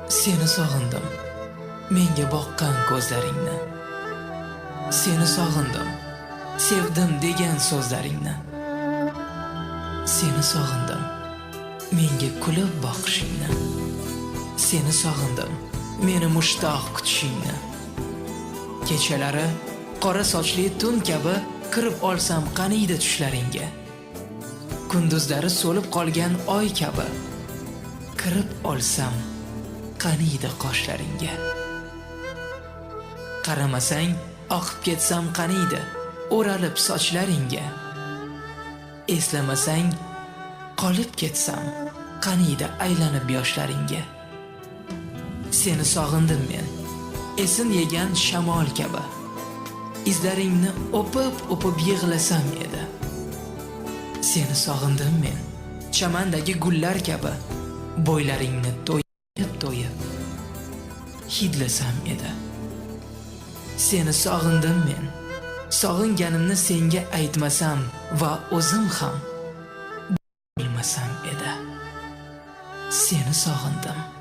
Seni sog'indim, menga boqqan ko'zlaringni. Seni sog'indim, sevdim degan so'zlaringni. Seni sog'indim, menga kulib boqishingni. Seni sog'indim, meni mushtoq kutishingni. Kechalari qora sochli tun kabi kirib olsam qaniydi tushlaringga. Kunduzlari so'lib qolgan oy kabi kirib olsam qaniydi qoshlaringga. Qaramasang oqib ketsam qaniydi o'ralib sochlaringga. Eslamasang qolib ketsam qaniydi aylanib yoshlaringga. Seni sog'indim men, esin yegan shamol kabi. Izlaringni o'pib yig'lasam edi. Seni sog'indim men, chamandagi gullar kabi. Bo'ylaringni to'yib hidlasam edi. Seni sog'indim men, sog'inganimni senga aytmasam va o'zim ham bilmasam edi. Seni sog'indim.